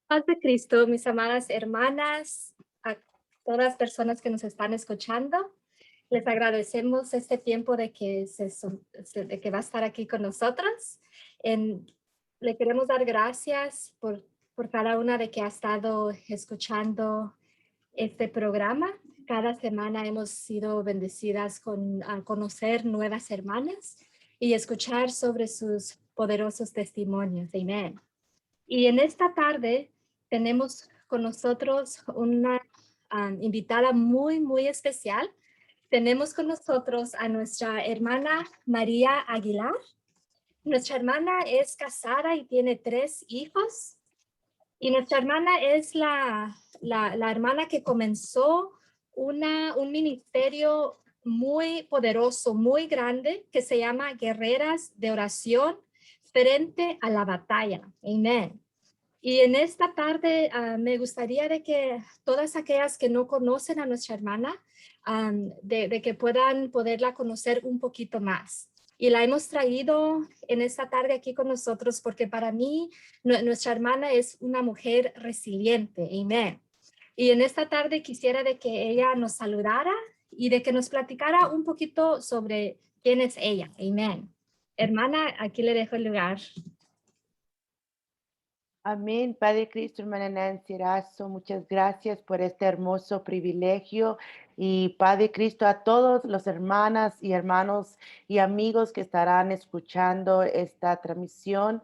Paz de Cristo, mis amadas hermanas, a todas las personas que nos están escuchando. Les agradecemos este tiempo de que, de que va a estar aquí con nosotros. En- Le queremos dar gracias por cada una de que ha estado escuchando este programa. Cada semana hemos sido bendecidas con conocer nuevas hermanas y escuchar sobre sus poderosos testimonios. Amén. Y en esta tarde tenemos con nosotros una invitada muy, muy especial. Tenemos con nosotros a nuestra hermana María Aguilar. Nuestra hermana es casada y tiene 3 hijos. Y nuestra hermana es la hermana que comenzó un ministerio muy poderoso, muy grande, que se llama Guerreras de Oración frente a la batalla. Amén. Y en esta tarde me gustaría de que todas aquellas que no conocen a nuestra hermana, de que puedan poderla conocer un poquito más. Y la hemos traído en esta tarde aquí con nosotros porque para mí nuestra hermana es una mujer resiliente. Amén. Y en esta tarde quisiera de que ella nos saludara y de que nos platicara un poquito sobre quién es ella. Amén. Hermana, aquí le dejo el lugar. Amén, Padre Cristo, hermana Nancy Erazo, muchas gracias por este hermoso privilegio. Y Padre Cristo, a todos los hermanas y hermanos y amigos que estarán escuchando esta transmisión,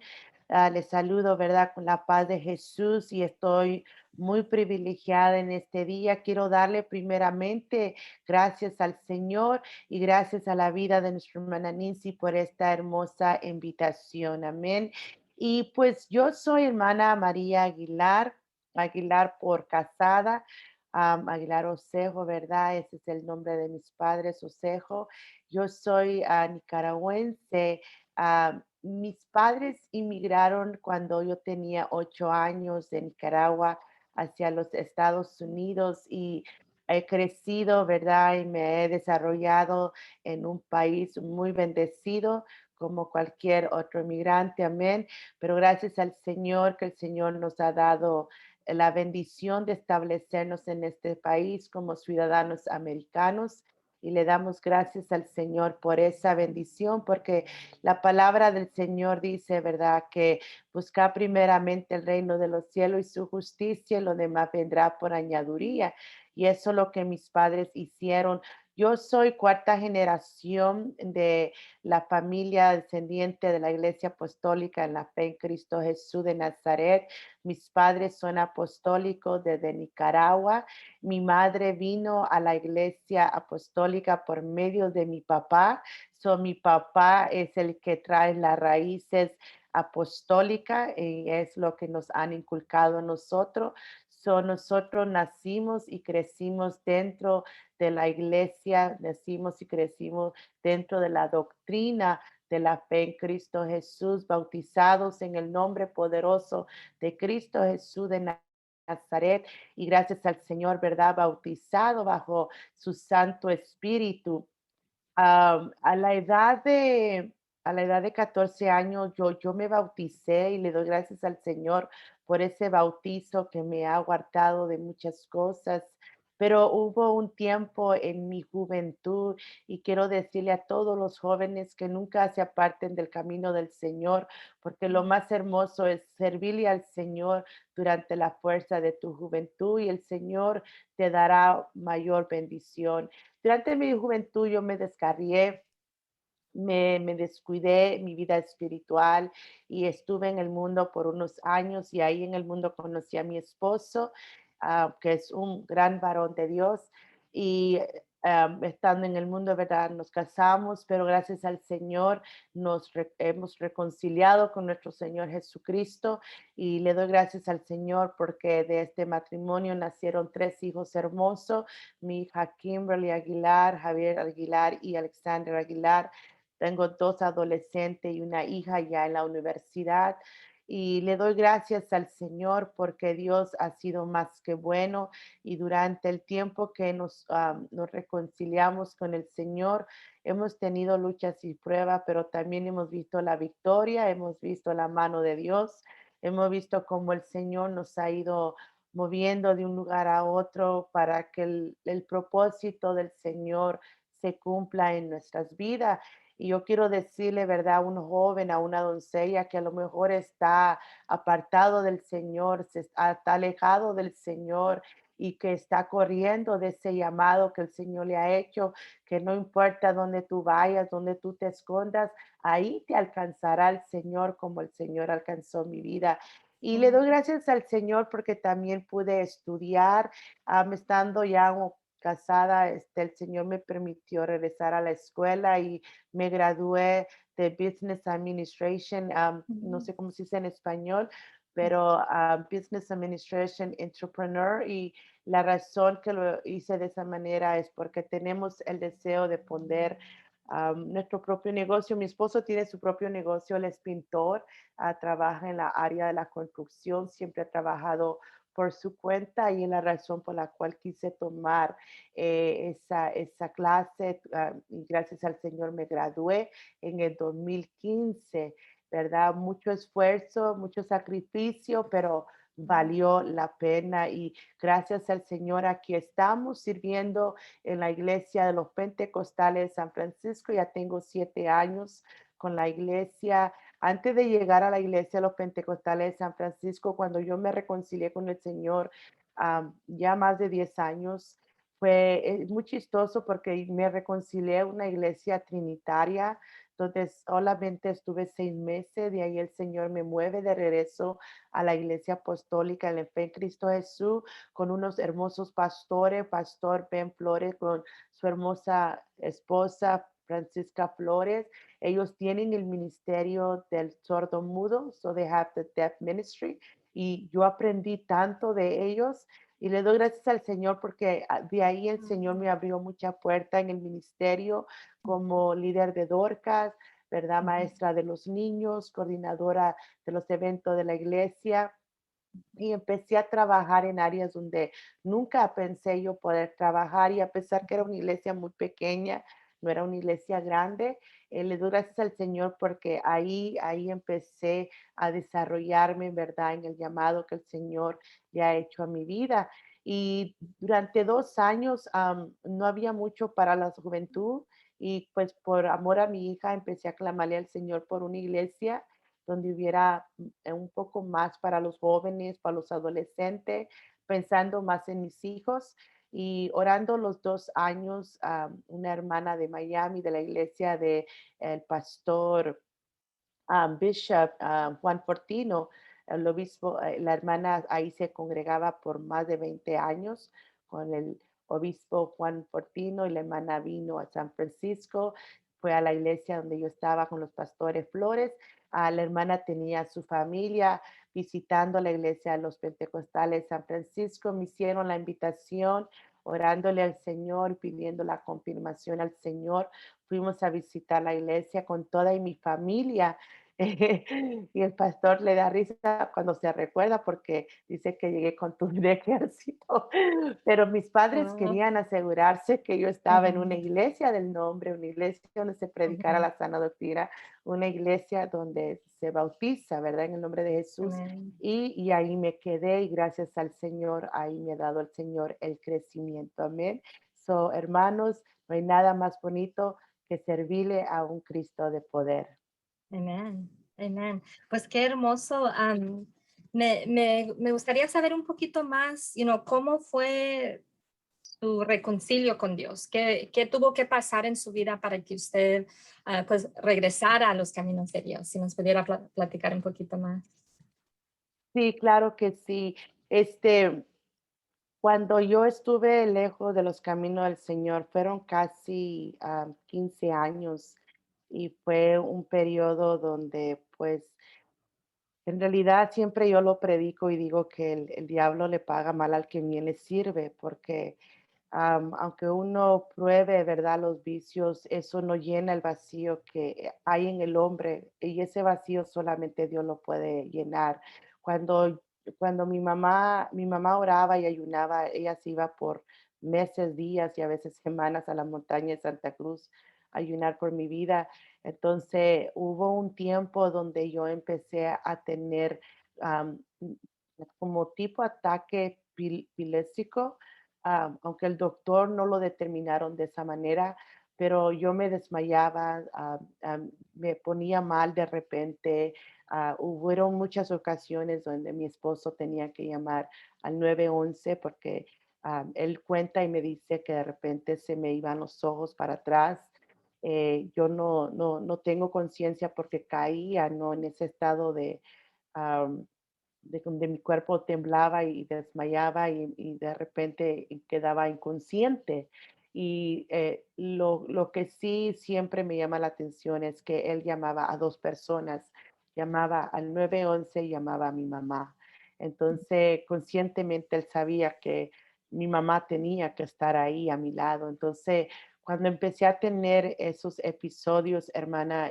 les saludo, ¿verdad? Con la paz de Jesús y estoy muy privilegiada en este día. Quiero darle primeramente gracias al Señor y gracias a la vida de nuestra hermana Nancy por esta hermosa invitación. Amén. Y pues yo soy hermana María Aguilar, Aguilar por casada, Aguilar Osejo, ¿verdad? Ese es el nombre de mis padres, Osejo. Yo soy nicaragüense. Mis padres inmigraron cuando yo tenía 8 años de Nicaragua hacia los Estados Unidos y he crecido, ¿verdad? Y me he desarrollado en un país muy bendecido como cualquier otro inmigrante, amén. Pero gracias al Señor, que el Señor nos ha dado la bendición de establecernos en este país como ciudadanos americanos. Y le damos gracias al Señor por esa bendición, porque la palabra del Señor dice, ¿verdad? Que busca primeramente el reino de los cielos y su justicia, y lo demás vendrá por añaduría. Y eso es lo que mis padres hicieron. Yo soy cuarta generación de la familia descendiente de la Iglesia Apostólica en la fe en Cristo Jesús de Nazaret. Mis padres son apostólicos desde Nicaragua. Mi madre vino a la Iglesia Apostólica por medio de mi papá. Mi papá es el que trae las raíces apostólicas y es lo que nos han inculcado nosotros. Nosotros nacimos y crecimos dentro de la iglesia, nacimos y crecimos dentro de la doctrina de la fe en Cristo Jesús, bautizados en el nombre poderoso de Cristo Jesús de Nazaret y gracias al Señor, ¿verdad? Bautizado bajo su Santo Espíritu. A la edad de 14 años, yo me bauticé y le doy gracias al Señor por ese bautizo que me ha guardado de muchas cosas. Pero hubo un tiempo en mi juventud y quiero decirle a todos los jóvenes que nunca se aparten del camino del Señor, porque lo más hermoso es servirle al Señor durante la fuerza de tu juventud y el Señor te dará mayor bendición. Durante mi juventud yo me descarrié, me descuidé mi vida espiritual y estuve en el mundo por unos años y ahí en el mundo conocí a mi esposo, que es un gran varón de Dios y estando en el mundo, ¿verdad? Nos casamos, pero gracias al Señor hemos reconciliado con nuestro Señor Jesucristo y le doy gracias al Señor porque de este matrimonio nacieron 3 hijos hermosos, mi hija Kimberly Aguilar, Javier Aguilar y Alexander Aguilar. Tengo 2 adolescentes y una hija ya en la universidad. Y le doy gracias al Señor porque Dios ha sido más que bueno y durante el tiempo que nos reconciliamos con el Señor, hemos tenido luchas y pruebas, pero también hemos visto la victoria, hemos visto la mano de Dios hemos visto cómo el Señor nos ha ido moviendo de un lugar a otro para que el propósito del Señor se cumpla en nuestras vidas. Y yo quiero decirle, ¿verdad? A un joven, a una doncella que a lo mejor está apartado del Señor, está alejado del Señor y que está corriendo de ese llamado que el Señor le ha hecho, que no importa dónde tú vayas, dónde tú te escondas, ahí te alcanzará el Señor como el Señor alcanzó mi vida. Y le doy gracias al Señor porque también pude estudiar, estando ya casada, el Señor me permitió regresar a la escuela y me gradué de Business Administration, no Ujú. sé cómo se dice en español, pero Business Administration Entrepreneur, y la razón que lo hice de esa manera es porque tenemos el deseo de poner nuestro propio negocio. Mi esposo tiene su propio negocio, él es pintor, trabaja en la área de la construcción, siempre ha trabajado por su cuenta y es la razón por la cual quise tomar esa clase, y gracias al Señor me gradué en el 2015, ¿verdad? Mucho esfuerzo, mucho sacrificio, pero valió la pena y gracias al Señor aquí estamos sirviendo en la iglesia de los Pentecostales de San Francisco. Ya tengo 7 años con la iglesia. Antes de llegar a la iglesia de los Pentecostales de San Francisco, cuando yo me reconcilié con el Señor, ya más de 10 años, fue muy chistoso porque me reconcilié en una iglesia trinitaria donde solamente estuve 6 meses. De ahí el Señor me mueve de regreso a la iglesia apostólica en la fe en Cristo Jesús, con unos hermosos pastores, Pastor Ben Flores, con su hermosa esposa Francisca Flores. Ellos tienen el ministerio del sordo mudo, so they have the deaf ministry. Y yo aprendí tanto de ellos y le doy gracias al Señor porque de ahí el Señor me abrió mucha puerta en el ministerio como líder de Dorcas, ¿verdad? Maestra de los niños, coordinadora de los eventos de la iglesia, y empecé a trabajar en áreas donde nunca pensé yo poder trabajar, y a pesar que era una iglesia muy pequeña, no era una iglesia grande, le doy gracias al Señor porque ahí empecé a desarrollarme, en verdad, en el llamado que el Señor le ha hecho a mi vida. Y durante 2 años no había mucho para la juventud, y pues por amor a mi hija empecé a clamarle al Señor por una iglesia donde hubiera un poco más para los jóvenes, para los adolescentes, pensando más en mis hijos. Y orando los 2 años, una hermana de Miami, de la iglesia de el pastor Bishop Juan Fortino, el obispo, la hermana ahí se congregaba por más de 20 años con el obispo Juan Fortino, y la hermana vino a San Francisco, fue a la iglesia donde yo estaba con los pastores Flores. La hermana tenía su familia visitando la iglesia de los Pentecostales de San Francisco, me hicieron la invitación, orándole al Señor, pidiendo la confirmación al Señor. Fuimos a visitar la iglesia con toda mi familia. Y el pastor le da risa cuando se recuerda porque dice que llegué con tu de ejército, pero mis padres Oh, querían asegurarse que yo estaba en una ujú, iglesia del nombre, una iglesia donde se predicara ujú. la sana doctrina, una iglesia donde se bautiza, ¿verdad? En el nombre de Jesús. Amén. Y ahí me quedé, y gracias al Señor, ahí me ha dado el Señor el crecimiento. Amén. So, hermanos, no hay nada más bonito que servirle a un Cristo de poder. Amén. Amén. Pues qué hermoso. Me gustaría saber un poquito más, cómo fue su reconcilio con Dios. ¿Qué tuvo que pasar en su vida para que usted, pues, regresara a los caminos de Dios? Si nos pudiera platicar un poquito más. Sí, claro que sí. Este, Cuando yo estuve lejos de los caminos del Señor, fueron casi 15 años, y fue un periodo donde, pues, en realidad siempre yo lo predico y digo que el diablo le paga mal al que bien le sirve, porque aunque uno pruebe, ¿verdad?, los vicios, eso no llena el vacío que hay en el hombre, y ese vacío solamente Dios lo puede llenar. Cuando, cuando mi mamá oraba y ayunaba, ella se iba por meses, días y a veces semanas a la montaña de Santa Cruz a ayunar por mi vida. Entonces hubo un tiempo donde yo empecé a tener am, como tipo ataque piléptico, aunque el doctor no lo determinaron de esa manera, pero yo me desmayaba, me ponía mal de repente. Hubieron muchas ocasiones donde mi esposo tenía que llamar al 911 porque él cuenta y me dice que de repente se me iban los ojos para atrás. Yo no tengo conciencia porque caía, ¿no? En ese estado de donde mi cuerpo temblaba y desmayaba y de repente quedaba inconsciente. Y lo que sí siempre me llama la atención es que él llamaba a dos personas, llamaba al 911 y llamaba a mi mamá. Entonces, conscientemente él sabía que mi mamá tenía que estar ahí a mi lado. Entonces, cuando empecé a tener esos episodios, hermana,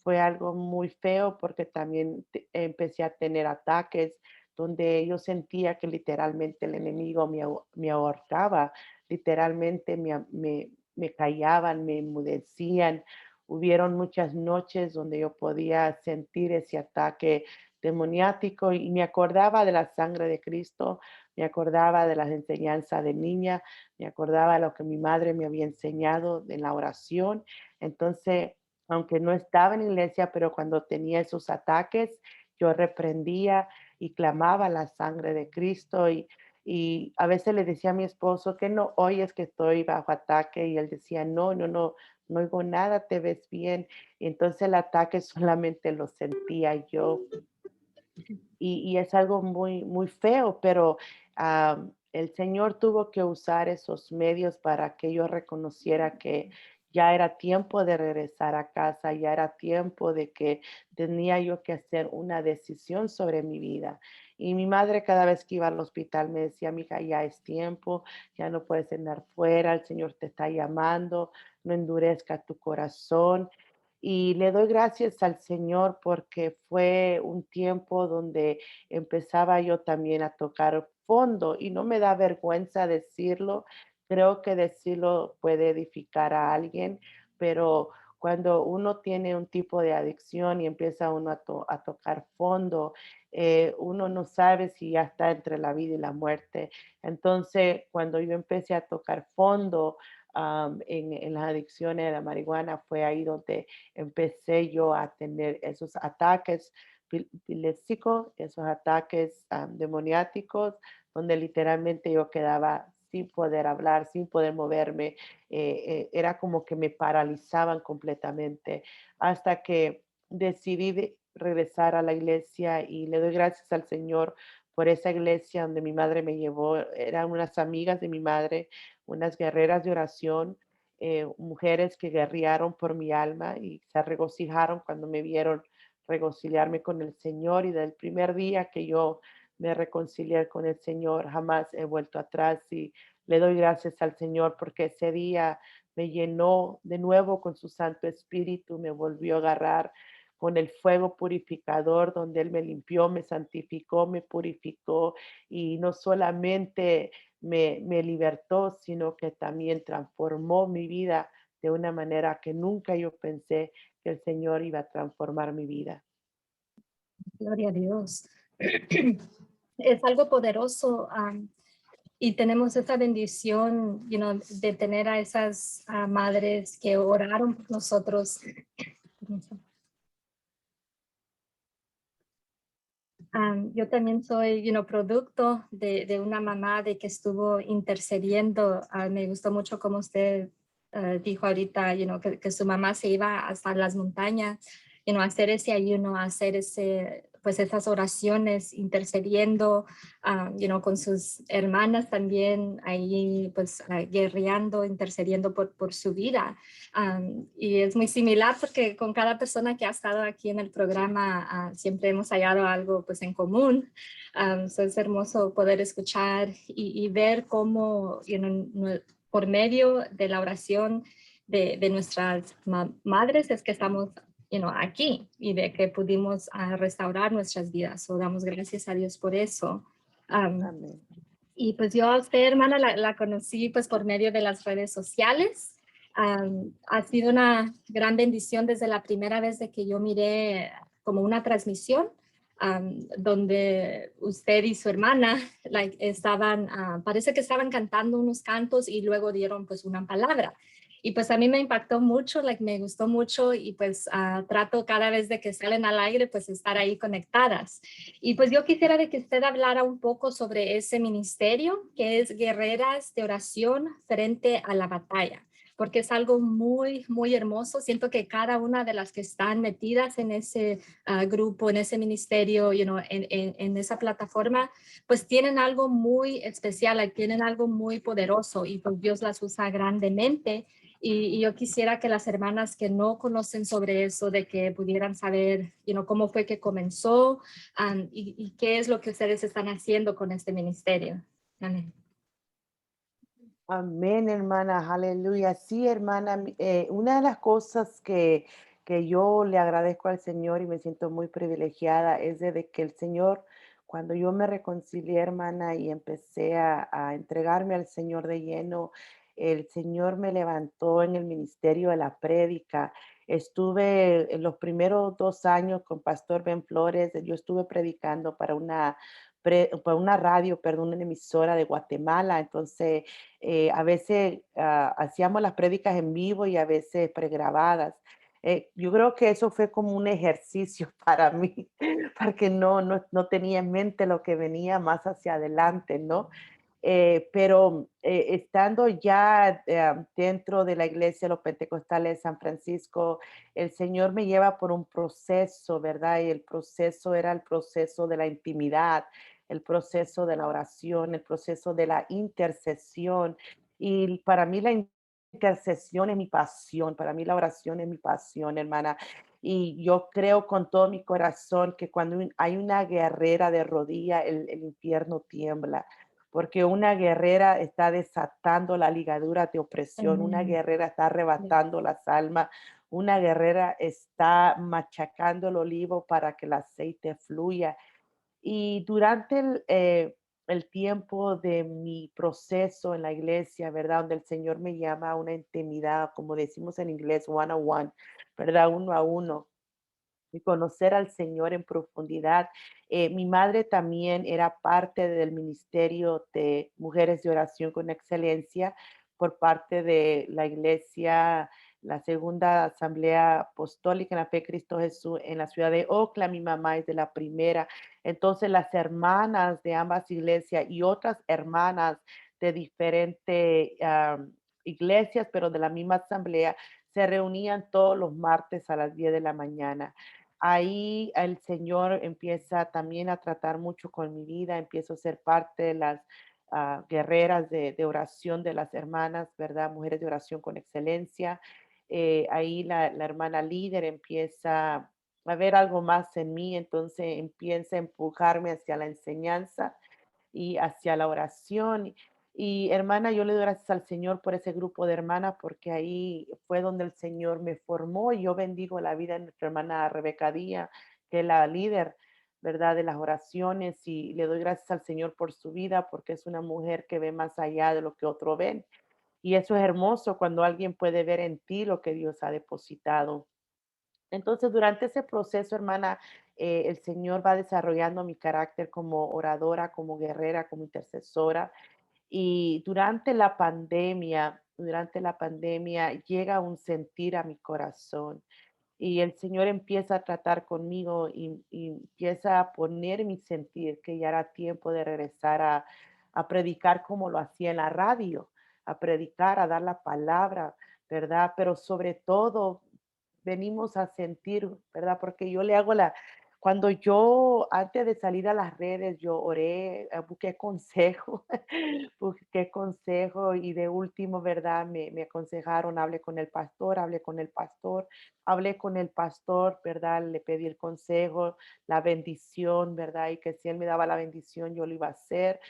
fue algo muy feo porque también empecé a tener ataques donde yo sentía que literalmente el enemigo me ahorcaba, literalmente me callaban, me enmudecían. Hubieron muchas noches donde yo podía sentir ese ataque demoniático y me acordaba de la sangre de Cristo, me acordaba de las enseñanzas de niña, me acordaba de lo que mi madre me había enseñado en la oración. Entonces, aunque no estaba en la iglesia, pero cuando tenía esos ataques, yo reprendía y clamaba la sangre de Cristo y a veces le decía a mi esposo que no oyes que estoy bajo ataque y él decía, no oigo nada, te ves bien. Y entonces el ataque solamente lo sentía yo y es algo muy, muy feo, pero el Señor tuvo que usar esos medios para que yo reconociera que ya era tiempo de regresar a casa, ya era tiempo de que tenía yo que hacer una decisión sobre mi vida. Y mi madre cada vez que iba al hospital me decía, mija, ya es tiempo, ya no puedes andar fuera, el Señor te está llamando, no endurezca tu corazón. Y le doy gracias al Señor porque fue un tiempo donde empezaba yo también a tocar fondo y no me da vergüenza decirlo. Creo que decirlo puede edificar a alguien, pero cuando uno tiene un tipo de adicción y empieza uno a tocar fondo, uno no sabe si ya está entre la vida y la muerte. Entonces, cuando yo empecé a tocar fondo, en las adicciones de la marihuana, fue ahí donde empecé yo a tener esos ataques pilépticos, esos ataques demoniáticos, donde literalmente yo quedaba sin poder hablar, sin poder moverme. Era como que me paralizaban completamente hasta que decidí regresar a la iglesia y le doy gracias al Señor por esa iglesia donde mi madre me llevó. Eran unas amigas de mi madre, unas guerreras de oración, mujeres que guerrearon por mi alma y se regocijaron cuando me vieron reconciliarme con el Señor y del primer día que yo me reconcilié con el Señor, jamás he vuelto atrás y le doy gracias al Señor porque ese día me llenó de nuevo con su Santo Espíritu, me volvió a agarrar con el fuego purificador donde Él me limpió, me santificó, me purificó y no solamente me libertó, sino que también transformó mi vida de una manera que nunca yo pensé que el Señor iba a transformar mi vida. Gloria a Dios. Es algo poderoso y tenemos esa bendición, de tener a esas madres que oraron por nosotros. Yo también soy, producto de una mamá de que estuvo intercediendo. Me gustó mucho como usted dijo ahorita, que su mamá se iba hasta las montañas, a hacer ese ayuno, a hacer pues esas oraciones, intercediendo, con sus hermanas también ahí, pues guerreando, intercediendo por su vida. Y es muy similar porque con cada persona que ha estado aquí en el programa siempre hemos hallado algo pues en común. So es hermoso poder escuchar y ver cómo por medio de la oración de nuestras madres es que estamos aquí y de que pudimos restaurar nuestras vidas. So damos gracias a Dios por eso. Amén. Y pues yo a usted, hermana, la conocí pues por medio de las redes sociales. Ha sido una gran bendición desde la primera vez de que yo miré como una transmisión donde usted y su hermana estaban, parece que estaban cantando unos cantos y luego dieron pues una palabra. Y pues a mí me impactó mucho, me gustó mucho y pues trato cada vez de que salen al aire pues estar ahí conectadas. Y pues yo quisiera de que usted hablara un poco sobre ese ministerio que es Guerreras de Oración frente a la batalla, porque es algo muy, muy hermoso. Siento que cada una de las que están metidas en ese grupo, en ese ministerio, en esa plataforma, pues tienen algo muy especial, tienen algo muy poderoso y pues Dios las usa grandemente. Y yo quisiera que las hermanas que no conocen sobre eso, de que pudieran saber, cómo fue que comenzó y qué es lo que ustedes están haciendo con este ministerio. Amén. Amén, hermana, aleluya. Sí, hermana, una de las cosas que yo le agradezco al Señor y me siento muy privilegiada es de que el Señor, cuando yo me reconcilié, hermana, y empecé a entregarme al Señor de lleno, el Señor me levantó en el ministerio de la prédica. Estuve en los primeros 2 años con Pastor Ben Flores, yo estuve predicando para una radio, perdón, una emisora de Guatemala. Entonces, a veces hacíamos las prédicas en vivo y a veces pregrabadas. Yo creo que eso fue como un ejercicio para mí, porque no tenía en mente lo que venía más hacia adelante, ¿no? Pero estando ya dentro de la iglesia de los pentecostales de San Francisco, el Señor me lleva por un proceso, ¿verdad? Y el proceso era el proceso de la intimidad, el proceso de la oración, el proceso de la intercesión. Y para mí la intercesión es mi pasión, para mí la oración es mi pasión, hermana. Y yo creo con todo mi corazón que cuando hay una guerrera de rodilla, el infierno tiembla, porque una guerrera está desatando la ligadura de opresión, una Amén. guerrera está arrebatando las almas, una guerrera está machacando el olivo para que el aceite fluya. Y durante el tiempo de mi proceso en la iglesia, ¿verdad? Donde el Señor me llama a una intimidad, como decimos en inglés, one on one, ¿verdad? Uno a uno y conocer al Señor en profundidad. Mi madre también era parte del ministerio de Mujeres de Oración con Excelencia por parte de la iglesia, la segunda asamblea apostólica en la fe de Cristo Jesús en la ciudad de Oakland. Mi mamá es de la primera. Entonces las hermanas de ambas iglesias y otras hermanas de diferentes iglesias, pero de la misma asamblea, se reunían todos los martes a las 10 de la mañana. Ahí el Señor empieza también a tratar mucho con mi vida, empiezo a ser parte de las guerreras de oración de las hermanas, ¿verdad? Mujeres de oración con excelencia. Ahí la hermana líder empieza a ver algo más en mí, entonces empieza a empujarme hacia la enseñanza y hacia la oración. Y hermana, yo le doy gracias al Señor por ese grupo de hermanas, porque ahí fue donde el Señor me formó y yo bendigo la vida de nuestra hermana Rebeca Díaz, que es la líder, ¿verdad? De las oraciones y le doy gracias al Señor por su vida, porque es una mujer que ve más allá de lo que otro ven. Y eso es hermoso cuando alguien puede ver en ti lo que Dios ha depositado. Entonces, durante ese proceso, hermana, el Señor va desarrollando mi carácter como oradora, como guerrera, como intercesora. Y durante la pandemia llega un sentir a mi corazón y el Señor empieza a tratar conmigo y empieza a poner mi sentir que ya era tiempo de regresar a predicar como lo hacía en la radio, a predicar, a dar la palabra, ¿verdad? Pero sobre todo venimos a sentir, ¿verdad? Porque yo le hago cuando yo antes de salir a las redes, yo oré, busqué consejo, busqué consejo y de último, ¿verdad? Me aconsejaron, hablé con el pastor, ¿verdad? Le pedí el consejo, la bendición, ¿verdad? Y que si él me daba la bendición, yo lo iba a hacer.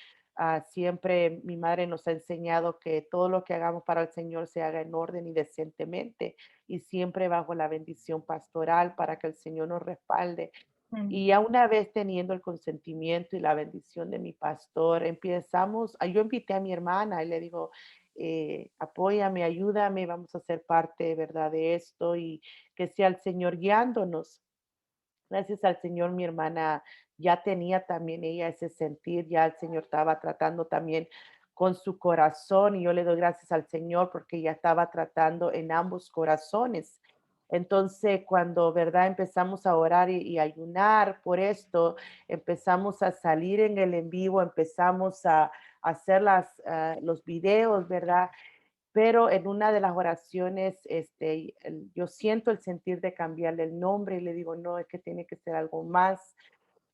Siempre mi madre nos ha enseñado que todo lo que hagamos para el Señor se haga en orden y decentemente y siempre bajo la bendición pastoral para que el Señor nos respalde. Y ya una vez teniendo el consentimiento y la bendición de mi pastor, yo invité a mi hermana y le digo, apóyame, ayúdame, vamos a ser parte, ¿verdad?, de esto y que sea el Señor guiándonos. Gracias al Señor, mi hermana ya tenía también ella ese sentir, ya el Señor estaba tratando también con su corazón y yo le doy gracias al Señor porque ya estaba tratando en ambos corazones. Entonces, cuando, ¿verdad? Empezamos a orar y ayunar por esto, empezamos a salir en el en vivo, empezamos a hacer los videos, ¿verdad? Pero en una de las oraciones, yo siento el sentir de cambiarle el nombre y le digo, no, es que tiene que ser algo más.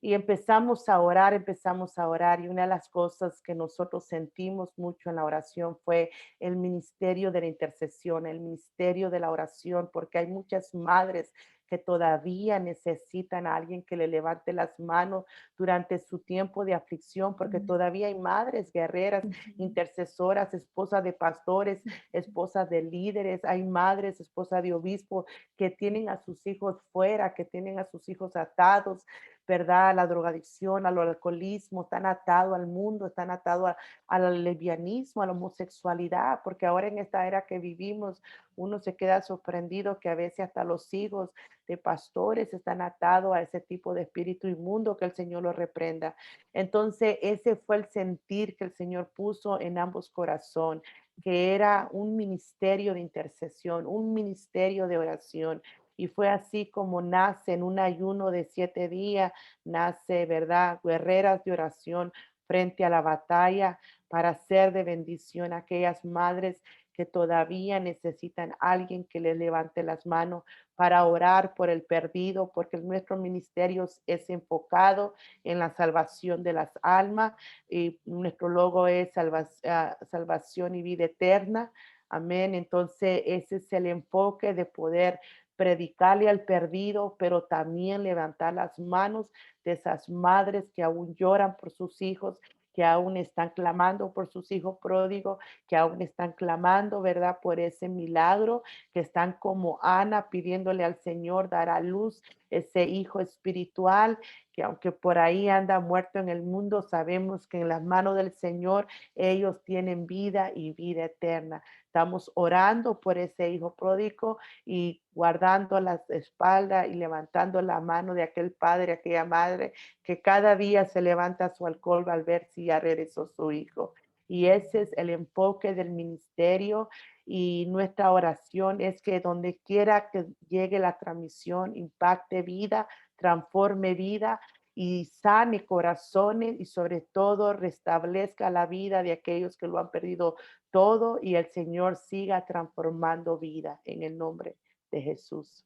Y empezamos a orar y una de las cosas que nosotros sentimos mucho en la oración fue el ministerio de la intercesión, el ministerio de la oración, porque hay muchas madres que todavía necesitan a alguien que le levante las manos durante su tiempo de aflicción, porque Mm, todavía hay madres guerreras, ujú, intercesoras, esposas de pastores, esposas de líderes, hay madres, esposas de obispos que tienen a sus hijos fuera, que tienen a sus hijos atados, ¿verdad? A la drogadicción, al alcoholismo, están atados al mundo, están atados al lesbianismo, a la homosexualidad, porque ahora en esta era que vivimos, uno se queda sorprendido que a veces hasta los hijos de pastores están atados a ese tipo de espíritu inmundo, que el Señor lo reprenda. Entonces, ese fue el sentir que el Señor puso en ambos corazones, que era un ministerio de intercesión, un ministerio de oración. Y fue así como nace en un ayuno de 7 días, nace, ¿verdad? Guerreras de oración frente a la batalla para ser de bendición a aquellas madres que todavía necesitan a alguien que les levante las manos para orar por el perdido, porque nuestro ministerio es enfocado en la salvación de las almas y nuestro logo es salvación y vida eterna. Amén. Entonces, ese es el enfoque de poder predicarle al perdido, pero también levantar las manos de esas madres que aún lloran por sus hijos, que aún están clamando por sus hijos pródigos, que aún están clamando, ¿verdad? Por ese milagro, que están como Ana pidiéndole al Señor dar a luz ese hijo espiritual, que aunque por ahí anda muerto en el mundo, sabemos que en las manos del Señor ellos tienen vida y vida eterna. Estamos orando por ese hijo pródigo y guardando las espaldas y levantando la mano de aquel padre, aquella madre que cada día se levanta su alcohol al ver si ya regresó su hijo. Y ese es el enfoque del ministerio y nuestra oración es que donde quiera que llegue la transmisión, impacte vida, transforme vida y sane corazones y sobre todo restablezca la vida de aquellos que lo han perdido todo y el Señor siga transformando vida en el nombre de Jesús.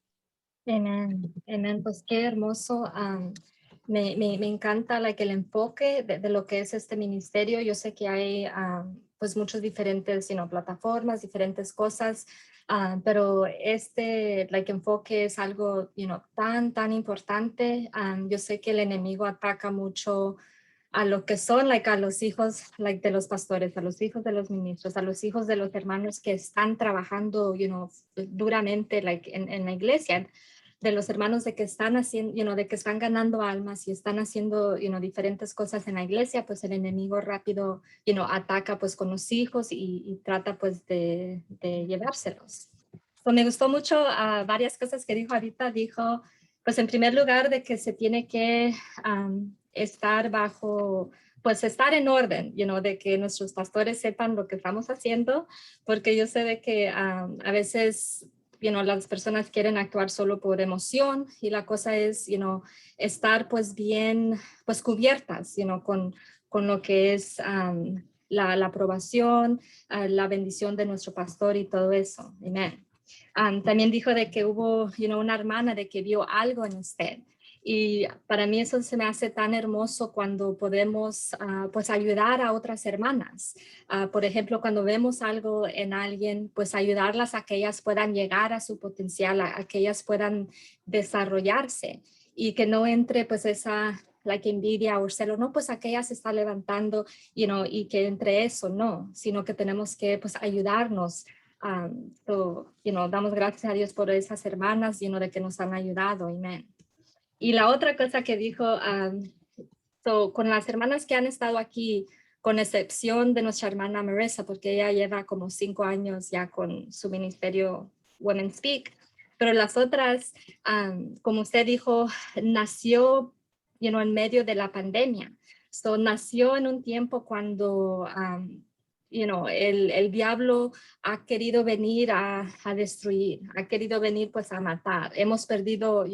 amén, amén. Pues qué hermoso. Me encanta like, el enfoque de lo que es este ministerio. Yo sé que hay pues muchos diferentes plataformas, diferentes cosas, pero este like, enfoque es algo tan importante. Yo sé que el enemigo ataca mucho a lo que son like, a los hijos like, de los pastores, a los hijos de los ministros, a los hijos de los hermanos que están trabajando duramente like, en la iglesia, de los hermanos de que están haciendo, de que están ganando almas y están haciendo, diferentes cosas en la iglesia, pues el enemigo rápido, ataca pues con los hijos y trata pues de llevárselos. So, me gustó mucho varias cosas que dijo ahorita. Dijo, pues en primer lugar, de que se tiene que estar bajo, pues estar en orden, de que nuestros pastores sepan lo que estamos haciendo, porque yo sé de que a veces las personas quieren actuar solo por emoción y la cosa es, estar pues bien, pues cubiertas, con lo que es la aprobación, la bendición de nuestro pastor y todo eso. Amén. También dijo de que hubo, una hermana de que vio algo en usted. Y para mí eso se me hace tan hermoso cuando podemos pues ayudar a otras hermanas. Por ejemplo, cuando vemos algo en alguien, pues ayudarlas a que ellas puedan llegar a su potencial, a que ellas puedan desarrollarse y que no entre pues esa like envidia o celo, no, pues aquella se está levantando, y que entre eso no, sino que tenemos que pues ayudarnos. So, damos gracias a Dios por esas hermanas, de que nos han ayudado, amén. Y la otra cosa que dijo, so, con las hermanas que han estado aquí, con excepción de nuestra hermana Marissa, porque ella lleva como 5 años ya con su ministerio Women Speak, pero las otras, como usted dijo, nació, en medio de la pandemia. So, nació en un tiempo cuando, el diablo ha querido venir a destruir, ha querido venir pues a matar. Hemos perdido,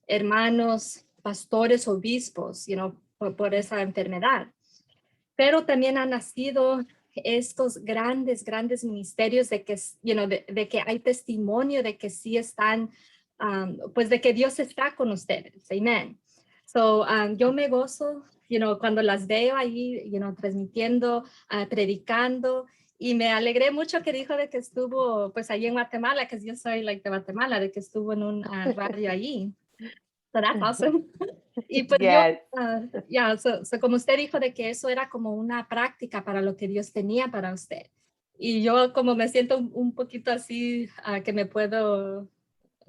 hermanos, pastores, obispos, por esa enfermedad. Pero también han nacido estos grandes, grandes ministerios de que, de que hay testimonio de que sí están, pues de que Dios está con ustedes. Amén. So, yo me gozo, cuando las veo ahí, transmitiendo, predicando, y me alegré mucho que dijo de que estuvo, pues, allí en Guatemala, que yo soy, like, de Guatemala, de que estuvo en un radio allí. So that's awesome. Y pues yo, Yes. como usted dijo de que eso era como una práctica para lo que Dios tenía para usted. Y yo como me siento un poquito así, que me puedo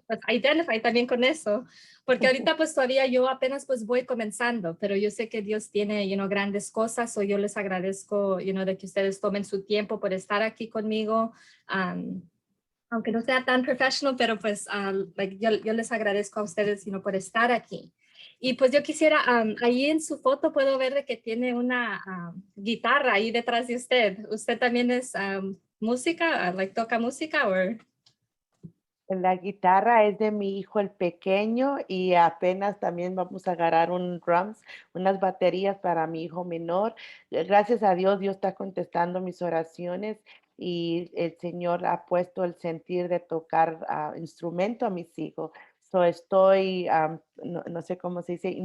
pues identify también con eso, porque ahorita pues todavía yo apenas pues voy comenzando, pero yo sé que Dios tiene, grandes cosas, o yo les agradezco, de que ustedes tomen su tiempo por estar aquí conmigo. Aunque no sea tan professional, pero pues yo les agradezco a ustedes, por estar aquí. Y pues yo quisiera, ahí en su foto puedo ver de que tiene una guitarra ahí detrás de usted. ¿Usted también es música, toca música o? La guitarra es de mi hijo el pequeño y apenas también vamos a agarrar un drums, unas baterías para mi hijo menor. Gracias a Dios, Dios está contestando mis oraciones y el Señor ha puesto el sentir de tocar instrumento a mis hijos. So estoy, no sé cómo se dice, Ujú.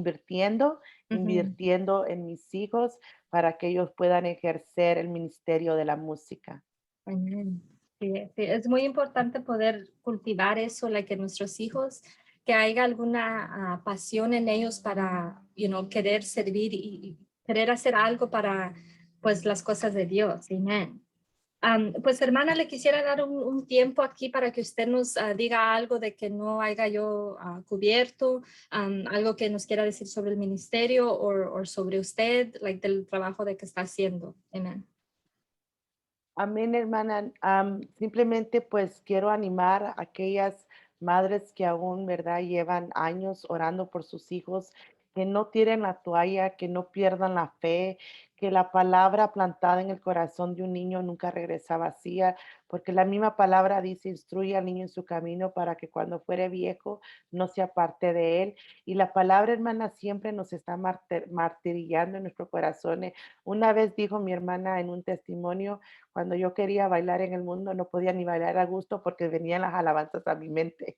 invirtiendo en mis hijos para que ellos puedan ejercer el ministerio de la música. Ujú. Sí, sí, es muy importante poder cultivar eso, que nuestros hijos, que haya alguna pasión en ellos para, querer servir y querer hacer algo para, pues, las cosas de Dios. Amén. Pues hermana, le quisiera dar un tiempo aquí para que usted nos diga algo de que no haya yo cubierto, algo que nos quiera decir sobre el ministerio o sobre usted, del trabajo de que está haciendo. Amén. Amén, hermana. Simplemente pues quiero animar a aquellas madres que aún, ¿verdad? Llevan años orando por sus hijos, que no tiren la toalla, que no pierdan la fe, que la palabra plantada en el corazón de un niño nunca regresa vacía, porque la misma palabra dice, instruye al niño en su camino para que cuando fuere viejo no se aparte de él. Y la palabra, hermana, siempre nos está martirillando en nuestros corazones. Una vez dijo mi hermana en un testimonio, cuando yo quería bailar en el mundo, no podía ni bailar a gusto porque venían las alabanzas a mi mente.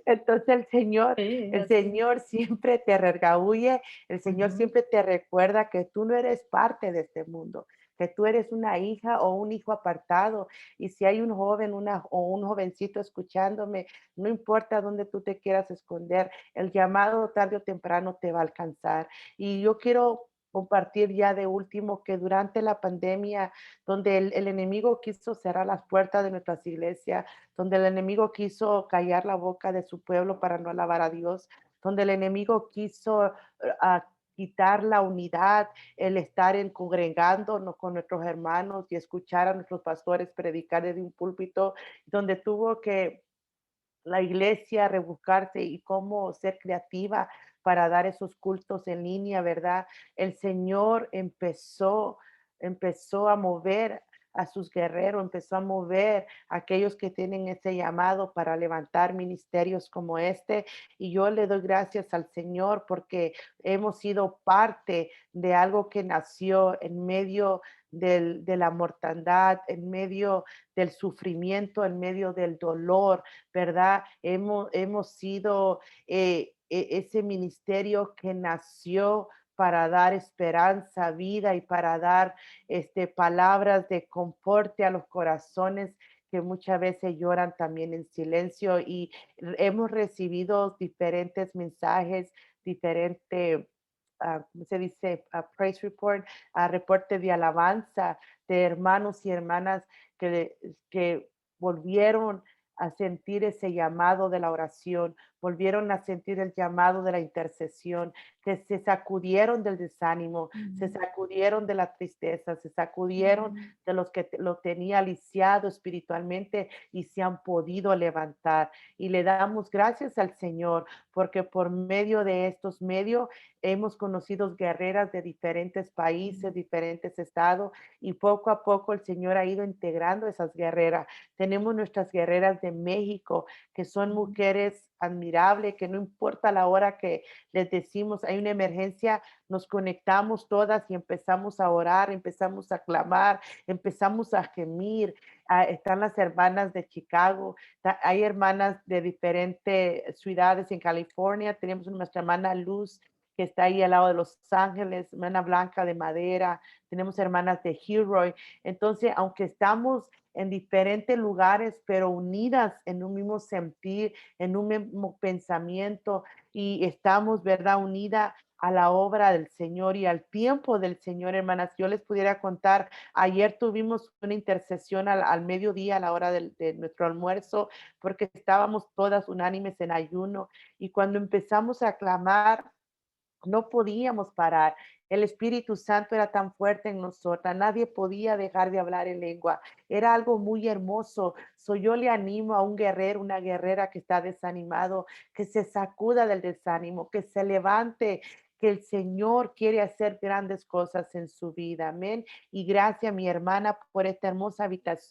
Entonces Sí, el así. Señor siempre te redarguye, el Señor Ujú, siempre te recuerda que tú no eres parte de este mundo, que tú eres una hija o un hijo apartado. Y si hay un joven o un jovencito escuchándome, no importa dónde tú te quieras esconder, el llamado tarde o temprano te va a alcanzar. Y yo quiero compartir ya de último que durante la pandemia, donde el enemigo quiso cerrar las puertas de nuestras iglesias, donde el enemigo quiso callar la boca de su pueblo para no alabar a Dios, donde el enemigo quiso quitar la unidad, el estar en congregándonos con nuestros hermanos y escuchar a nuestros pastores predicar desde un púlpito, donde tuvo que la iglesia rebuscarse y cómo ser creativa para dar esos cultos en línea, ¿verdad? El Señor empezó a mover a sus guerreros, empezó a mover a aquellos que tienen ese llamado para levantar ministerios como este. Y yo le doy gracias al Señor porque hemos sido parte de algo que nació en medio de la mortandad, en medio del sufrimiento, en medio del dolor, ¿verdad? Hemos sido ese ministerio que nació para dar esperanza, vida y para dar palabras de conforte a los corazones que muchas veces lloran también en silencio y hemos recibido diferentes mensajes, diferentes, ¿cómo se dice? Praise report, reporte de alabanza de hermanos y hermanas que volvieron a sentir ese llamado de la oración, volvieron a sentir el llamado de la intercesión, que se sacudieron del desánimo, se Mm, sacudieron de la tristeza, se sacudieron mm, de los que lo tenía lisiado espiritualmente y se han podido levantar. Y le damos gracias al Señor porque por medio de estos medios hemos conocido guerreras de diferentes países, mm, diferentes estados y poco a poco el Señor ha ido integrando esas guerreras. Tenemos nuestras guerreras de México, que son mm. mujeres admirables, que no importa la hora que les decimos hay una emergencia, nos conectamos todas y empezamos a orar, empezamos a clamar, empezamos a gemir. Ah, están las hermanas de Chicago, hay hermanas de diferentes ciudades en California. Tenemos nuestra hermana Luz que está ahí al lado de Los Ángeles, hermana Blanca de Madera, tenemos hermanas de Hilroy. Entonces, aunque estamos en diferentes lugares, pero unidas en un mismo sentir, en un mismo pensamiento y estamos, ¿verdad? Unida a la obra del Señor y al tiempo del Señor, hermanas. Yo les pudiera contar, ayer tuvimos una intercesión al mediodía, a la hora de nuestro almuerzo, porque estábamos todas unánimes en ayuno y cuando empezamos a clamar, no podíamos parar. El Espíritu Santo era tan fuerte en nosotras, nadie podía dejar de hablar en lengua. Era algo muy hermoso. Yo le animo a un guerrero, una guerrera que está desanimado, que se sacuda del desánimo, que se levante, que el Señor quiere hacer grandes cosas en su vida. Amén. Y gracias, mi hermana, por esta hermosa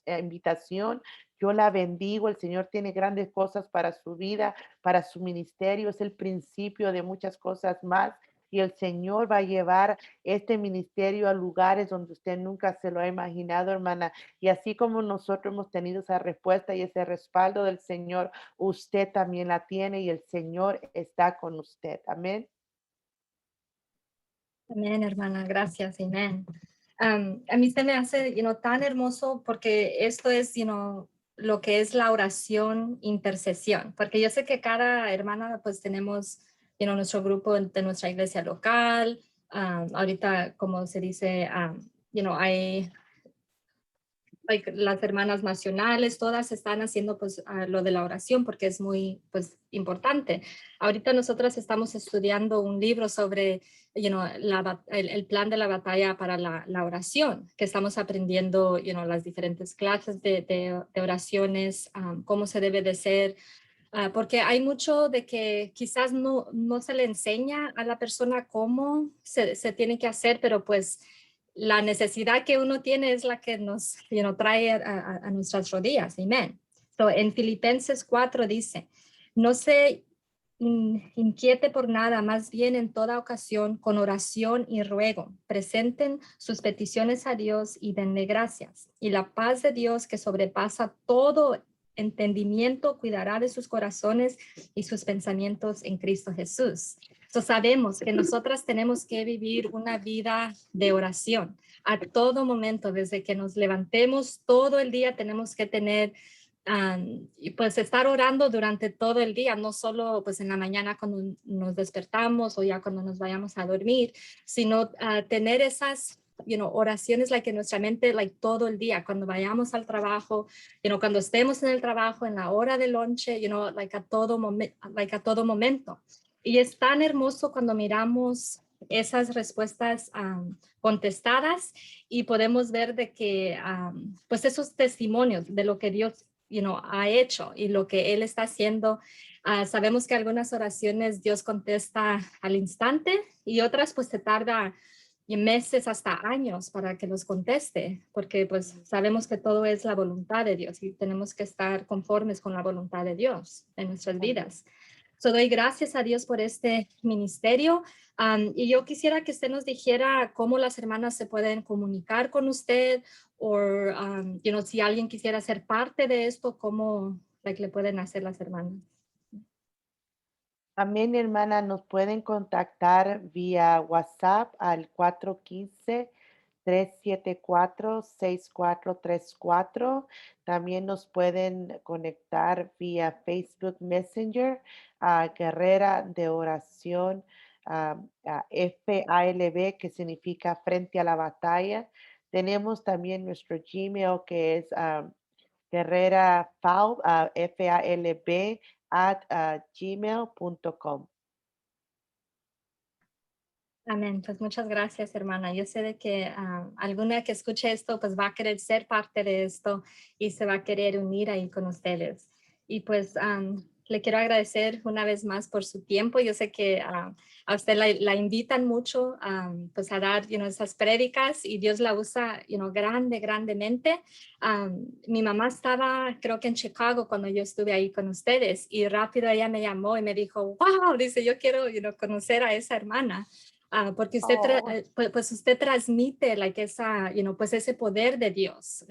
invitación. Yo la bendigo. El Señor tiene grandes cosas para su vida, para su ministerio. Es el principio de muchas cosas más y el Señor va a llevar este ministerio a lugares donde usted nunca se lo ha imaginado, hermana. Y así como nosotros hemos tenido esa respuesta y ese respaldo del Señor, usted también la tiene y el Señor está con usted. Amén. Amén, hermana, gracias, amén. A mí se me hace, tan hermoso porque esto es, lo que es la oración intercesión, porque yo sé que cada hermana pues tenemos, nuestro grupo de nuestra iglesia local, ahorita como se dice, hay like, las hermanas nacionales, todas están haciendo pues lo de la oración porque es muy pues importante. Ahorita nosotras estamos estudiando un libro sobre el plan de la batalla para la oración, que estamos aprendiendo las diferentes clases de oraciones, cómo se debe de ser, porque hay mucho de que quizás no se le enseña a la persona cómo se tiene que hacer, pero pues la necesidad que uno tiene es la que nos trae a nuestras rodillas. Amén. So, en Filipenses 4 dice, no se inquiete por nada, más bien en toda ocasión, con oración y ruego, presenten sus peticiones a Dios y denle gracias. Y la paz de Dios que sobrepasa todo entendimiento cuidará de sus corazones y sus pensamientos en Cristo Jesús. So, sabemos que nosotras tenemos que vivir una vida de oración a todo momento, desde que nos levantemos todo el día tenemos que tener y pues estar orando durante todo el día, no solo pues en la mañana cuando nos despertamos o ya cuando nos vayamos a dormir, sino tener esas oraciones like en nuestra mente like todo el día, cuando vayamos al trabajo, cuando estemos en el trabajo, en la hora de lonche, like a todo momento. Y es tan hermoso cuando miramos esas respuestas contestadas y podemos ver de que pues esos testimonios de lo que Dios ha hecho y lo que Él está haciendo. Sabemos que algunas oraciones Dios contesta al instante y otras pues se tarda meses hasta años para que los conteste, porque pues sabemos que todo es la voluntad de Dios y tenemos que estar conformes con la voluntad de Dios en nuestras Amén. vidas. So, doy gracias a Dios por este ministerio. Y yo quisiera que usted nos dijera cómo las hermanas se pueden comunicar con usted o, si alguien quisiera ser parte de esto, cómo like, le pueden hacer las hermanas. Amén, hermana. Nos pueden contactar vía WhatsApp al 415-374-6434. También nos pueden conectar vía Facebook Messenger a Guerrera de Oración a FALB, que significa Frente a la Batalla. Tenemos también nuestro Gmail, que es Guerrera Falb, FALB, @gmail.com. Amén. Pues muchas gracias, hermana. Yo sé de que alguna que escuche esto, pues va a querer ser parte de esto y se va a querer unir ahí con ustedes. Y pues le quiero agradecer una vez más por su tiempo. Yo sé que a usted la invitan mucho pues a dar esas prédicas y Dios la usa grandemente. Mi mamá estaba, creo que en Chicago cuando yo estuve ahí con ustedes y rápido ella me llamó y me dijo, wow, dice, yo quiero conocer a esa hermana. Porque usted, Oh, pues usted transmite pues ese poder de Dios,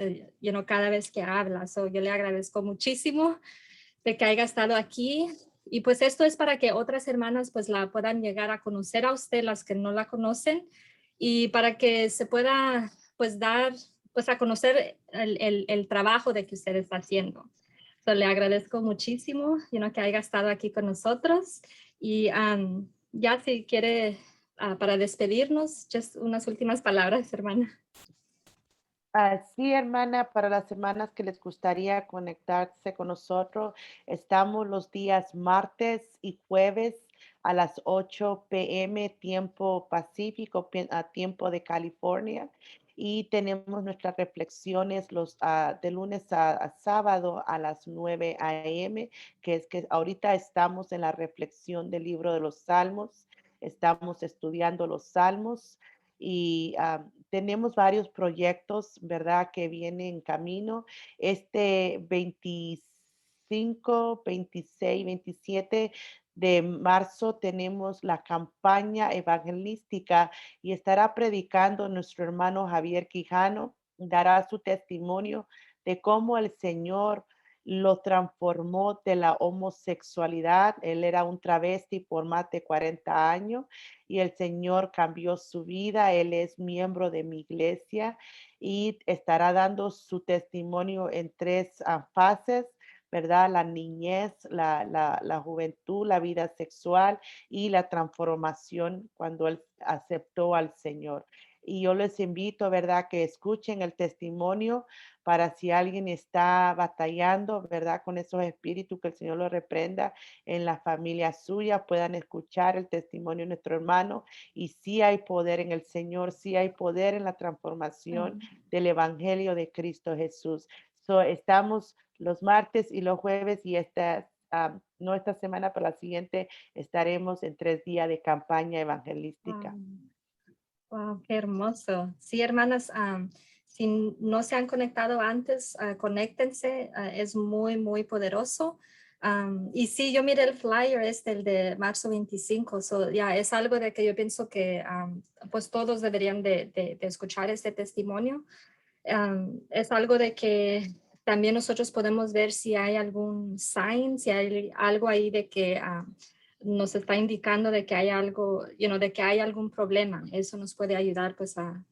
cada vez que habla. So, yo le agradezco muchísimo de que haya estado aquí. Y pues esto es para que otras hermanas pues la puedan llegar a conocer a usted, las que no la conocen, y para que se pueda pues dar pues a conocer el trabajo de que usted está haciendo. So, le agradezco muchísimo que haya estado aquí con nosotros. Y ya si quiere para despedirnos, just unas últimas palabras, hermana. sí, hermana, para las hermanas que les gustaría conectarse con nosotros, estamos los días martes y jueves a las 8 p.m. tiempo pacífico, a tiempo de California. Y tenemos nuestras reflexiones de lunes a sábado a las 9 a.m., que es que ahorita estamos en la reflexión del libro de los Salmos. Estamos estudiando los Salmos y tenemos varios proyectos, ¿verdad?, que vienen en camino. Este 25, 26, 27 de marzo tenemos la campaña evangelística y estará predicando nuestro hermano Javier Quijano. Dará su testimonio de cómo el Señor lo transformó de la homosexualidad. Él era un travesti por más de 40 años y el Señor cambió su vida. Él es miembro de mi iglesia y estará dando su testimonio en tres fases, ¿verdad? La niñez, la juventud, la vida sexual y la transformación cuando él aceptó al Señor. Y yo les invito, ¿verdad?, que escuchen el testimonio para si alguien está batallando, ¿verdad?, con esos espíritus, que el Señor lo reprenda en la familia suya, puedan escuchar el testimonio de nuestro hermano. Y sí hay poder en el Señor, sí hay poder en la transformación del Evangelio de Cristo Jesús. Estamos los martes y los jueves y no esta semana, pero la siguiente estaremos en 3 días de campaña evangelística. Wow, qué hermoso. Sí, hermanas, si no se han conectado antes, conéctense, es muy poderoso. Y sí, yo miré el flyer, el de marzo 25, ya es algo de que yo pienso que pues todos deberían de escuchar este testimonio. Es algo de que también nosotros podemos ver si hay algún sign, si hay algo ahí de que nos está indicando de que hay algo, de que hay algún problema. Eso nos puede ayudar pues a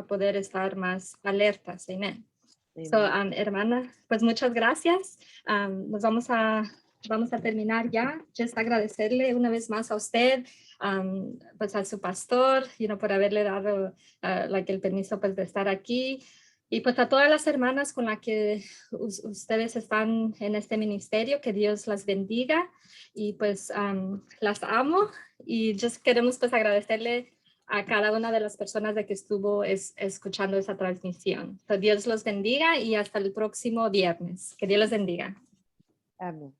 poder estar más alertas. Amén. So, Amen. hermana, pues muchas gracias. Nos vamos a terminar ya. Just agradecerle una vez más a usted, pues a su pastor, por haberle dado el permiso pues de estar aquí. Y pues a todas las hermanas con las que ustedes están en este ministerio, que Dios las bendiga. Y pues las amo y just queremos pues agradecerle a cada una de las personas de que estuvo escuchando esa transmisión. So, Dios los bendiga y hasta el próximo viernes. Que Dios los bendiga. Amen.